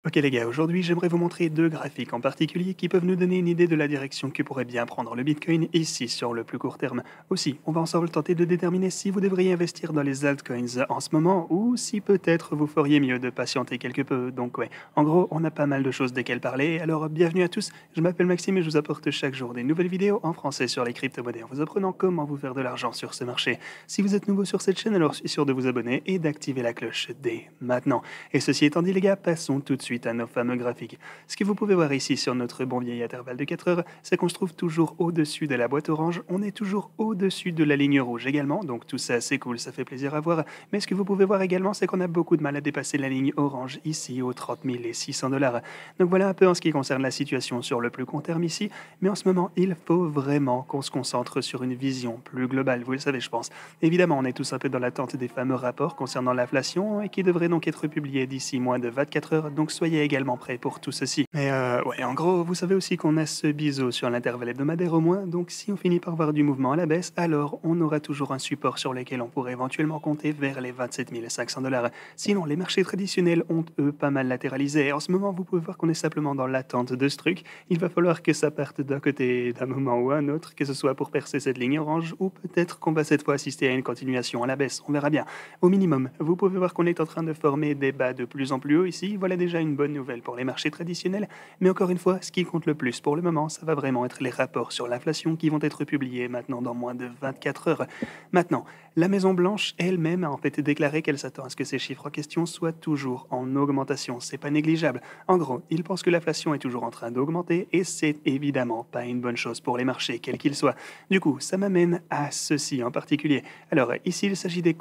Ok les gars, aujourd'hui j'aimerais vous montrer deux graphiques en particulier qui peuvent nous donner une idée de la direction que pourrait bien prendre le Bitcoin ici sur le plus court terme. Aussi, on va ensemble tenter de déterminer si vous devriez investir dans les altcoins en ce moment ou si peut-être vous feriez mieux de patienter quelque peu. Donc ouais, en gros, on a pas mal de choses desquelles parler. Alors bienvenue à tous, je m'appelle Maxime et je vous apporte chaque jour des nouvelles vidéos en français sur les crypto-monnaies en vous apprenant comment vous faire de l'argent sur ce marché. Si vous êtes nouveau sur cette chaîne, alors je suis sûr de vous abonner et d'activer la cloche dès maintenant. Et ceci étant dit les gars, passons tout de suite à nos fameux graphiques. Ce que vous pouvez voir ici sur notre bon vieil intervalle de 4 heures, c'est qu'on se trouve toujours au-dessus de la boîte orange, on est toujours au-dessus de la ligne rouge également, donc tout ça c'est cool, ça fait plaisir à voir. Mais ce que vous pouvez voir également, c'est qu'on a beaucoup de mal à dépasser la ligne orange ici aux 30 600 dollars. Donc voilà un peu en ce qui concerne la situation sur le plus court terme ici, mais en ce moment il faut vraiment qu'on se concentre sur une vision plus globale, vous le savez je pense. Évidemment on est tous un peu dans l'attente des fameux rapports concernant l'inflation et qui devraient donc être publiés d'ici moins de 24 heures, donc soyez également prêts pour tout ceci. Mais ouais, en gros, vous savez aussi qu'on a ce biseau sur l'intervalle hebdomadaire au moins, donc si on finit par voir du mouvement à la baisse, alors on aura toujours un support sur lequel on pourrait éventuellement compter vers les 27 500 dollars. Sinon, les marchés traditionnels ont eux pas mal latéralisé. En ce moment, vous pouvez voir qu'on est simplement dans l'attente de ce truc. Il va falloir que ça parte d'un côté d'un moment ou un autre, que ce soit pour percer cette ligne orange ou peut-être qu'on va cette fois assister à une continuation à la baisse. On verra bien. Au minimum, vous pouvez voir qu'on est en train de former des bas de plus en plus haut ici. Voilà déjà une bonne nouvelle pour les marchés traditionnels. Mais encore une fois, ce qui compte le plus pour le moment, ça va vraiment être les rapports sur l'inflation qui vont être publiés maintenant dans moins de 24 heures. Maintenant, la Maison-Blanche elle-même a en fait déclaré qu'elle s'attend à ce que ces chiffres en question soient toujours en augmentation. C'est pas négligeable. En gros, ils pensent que l'inflation est toujours en train d'augmenter et c'est évidemment pas une bonne chose pour les marchés, quels qu'ils soient. Du coup, ça m'amène à ceci en particulier. Alors, ici, il s'agit des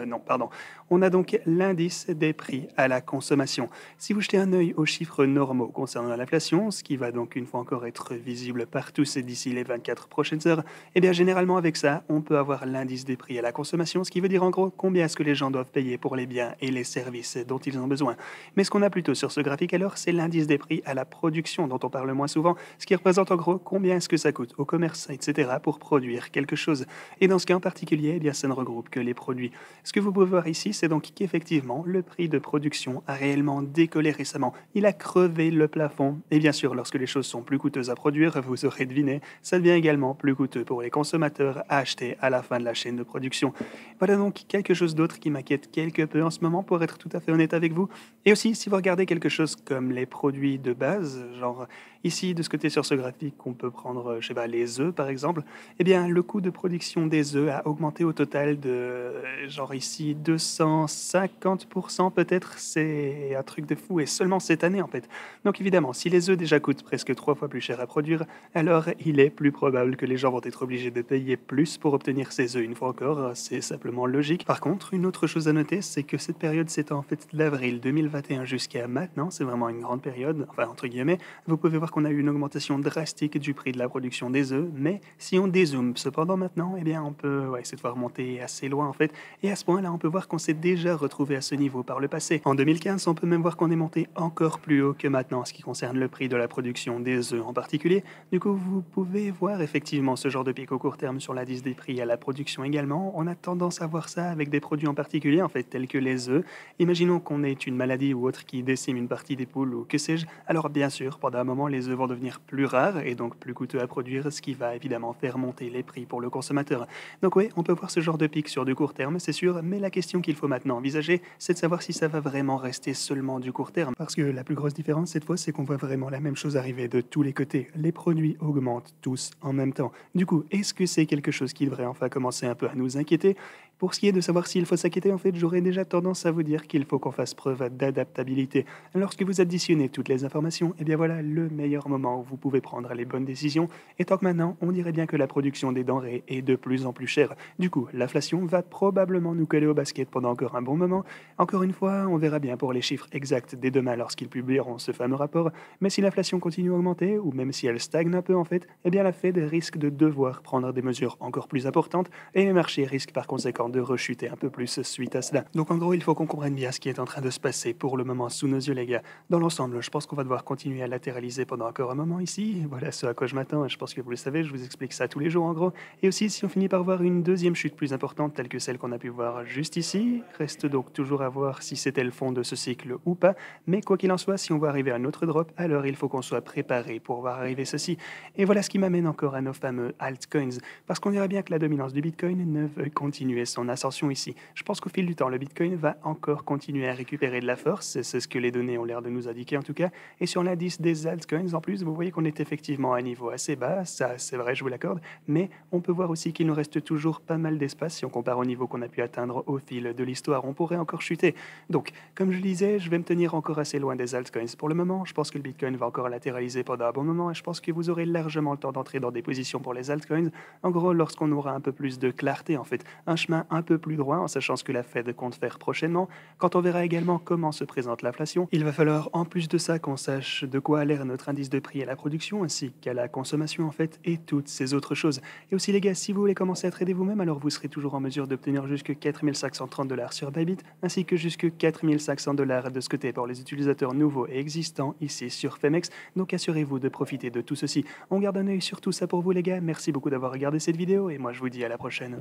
non, pardon. On a donc l'indice des prix à la consommation. Si vous jetez un œil aux chiffres normaux concernant l'inflation, ce qui va donc une fois encore être visible partout d'ici les 24 prochaines heures, eh bien généralement avec ça, on peut avoir l'indice des prix à la consommation, ce qui veut dire en gros combien est-ce que les gens doivent payer pour les biens et les services dont ils ont besoin. Mais ce qu'on a plutôt sur ce graphique alors, c'est l'indice des prix à la production dont on parle moins souvent, ce qui représente en gros combien est-ce que ça coûte au commerce, etc. pour produire quelque chose. Et dans ce cas en particulier, eh bien ça ne regroupe que les produits. Ce que vous pouvez voir ici, c'est donc qu'effectivement, le prix de production a réellement décollé récemment. Il a crevé le plafond. Et bien sûr, lorsque les choses sont plus coûteuses à produire, vous aurez deviné, ça devient également plus coûteux pour les consommateurs à acheter à la fin de la chaîne de production. Voilà donc quelque chose d'autre qui m'inquiète quelque peu en ce moment, pour être tout à fait honnête avec vous. Et aussi, si vous regardez quelque chose comme les produits de base, genre ici, de ce côté sur ce graphique, on peut prendre, je sais pas, les œufs par exemple, eh bien, le coût de production des œufs a augmenté au total de, genre ici, 250% peut-être. C'est un truc de fou, et seulement cette année en fait. Donc évidemment, si les œufs déjà coûtent presque 3 fois plus cher à produire, alors il est plus probable que les gens vont être obligés de payer plus pour obtenir ces œufs. Une fois encore, c'est simplement logique. Par contre, une autre chose à noter, c'est que cette période s'étend en fait d'avril 2021 jusqu'à maintenant. C'est vraiment une grande période, enfin entre guillemets. Vous pouvez voir qu'on a eu une augmentation drastique du prix de la production des œufs, mais si on dézoome cependant maintenant, eh bien on peut cette fois remonter assez loin en fait. Et à ce point-là, on peut voir qu'on s'est déjà retrouvé à ce niveau par le passé. En 2015, on peut même voir qu'on est monté encore plus haut que maintenant en ce qui concerne le prix de la production des œufs en particulier. Du coup, vous pouvez voir effectivement ce genre de pic au court terme sur l'indice des prix à la production également. On a tendance à voir ça avec des produits en particulier, en fait, tels que les œufs. Imaginons qu'on ait une maladie ou autre qui décime une partie des poules ou que sais-je. Alors bien sûr, pendant un moment, les œufs vont devenir plus rares et donc plus coûteux à produire, ce qui va évidemment faire monter les prix pour le consommateur. Donc oui, on peut voir ce genre de pic sur du court terme, c'est sûr, mais la question qu'il faut maintenant envisager, c'est de savoir si ça va vraiment rester seulement du court terme. Parce que la plus grosse différence cette fois, c'est qu'on voit vraiment la même chose arriver de tous les côtés. Les produits augmentent tous en même temps. Du coup, est-ce que c'est quelque chose qui devrait enfin commencer un peu à nous inquiéter? Pour ce qui est de savoir s'il faut s'inquiéter, en fait, j'aurais déjà tendance à vous dire qu'il faut qu'on fasse preuve d'adaptabilité. Lorsque vous additionnez toutes les informations, eh bien voilà le meilleur moment où vous pouvez prendre les bonnes décisions. Et tant que maintenant, on dirait bien que la production des denrées est de plus en plus chère. Du coup, l'inflation va probablement nous coller au basket pendant encore un bon moment. Encore une fois, on verra bien pour les chiffres exacts dès demain lorsqu'ils publieront ce fameux rapport. Mais si l'inflation continue à augmenter, ou même si elle stagne un peu en fait, eh bien la Fed risque de devoir prendre des mesures encore plus importantes et les marchés risquent par conséquent de rechuter un peu plus suite à cela. Donc en gros, il faut qu'on comprenne bien ce qui est en train de se passer pour le moment sous nos yeux, les gars. Dans l'ensemble, je pense qu'on va devoir continuer à latéraliser pendant encore un moment ici. Voilà ce à quoi je m'attends, je pense que vous le savez, je vous explique ça tous les jours en gros. Et aussi, si on finit par voir une deuxième chute plus importante telle que celle qu'on a pu voir juste ici, reste donc toujours à voir si c'était le fond de ce cycle ou pas. Mais quoi qu'il en soit, si on va arriver à un autre drop, alors il faut qu'on soit préparé pour voir arriver ceci. Et voilà ce qui m'amène encore à nos fameux altcoins, parce qu'on dirait bien que la dominance du Bitcoin ne veut continuer son ascension ici. Je pense qu'au fil du temps, le Bitcoin va encore continuer à récupérer de la force, c'est ce que les données ont l'air de nous indiquer en tout cas. Et sur l'indice des altcoins, en plus, vous voyez qu'on est effectivement à un niveau assez bas, ça c'est vrai, je vous l'accorde, mais on peut voir aussi qu'il nous reste toujours pas mal d'espace si on compare au niveau qu'on a pu atteindre au fil de l'histoire. On pourrait encore chuter. Donc, comme je le disais, je vais me tenir encore assez loin des altcoins. Pour le moment, je pense que le Bitcoin va encore latéraliser pendant un bon moment et je pense que vous aurez largement le temps d'entrer dans des positions pour les altcoins. En gros, lorsqu'on aura un peu plus de clarté, en fait, un chemin un peu plus droit en sachant ce que la Fed compte faire prochainement, quand on verra également comment se présente l'inflation, il va falloir en plus de ça qu'on sache de quoi a l'air notre indice de prix à la production ainsi qu'à la consommation en fait et toutes ces autres choses. Et aussi les gars, si vous voulez commencer à trader vous-même, alors vous serez toujours en mesure d'obtenir jusque 4530 $ sur Bybit ainsi que jusque 4500 $ de ce côté pour les utilisateurs nouveaux et existants ici sur Femex. Donc assurez-vous de profiter de tout ceci. On garde un œil sur tout ça pour vous les gars. Merci beaucoup d'avoir regardé cette vidéo et moi je vous dis à la prochaine.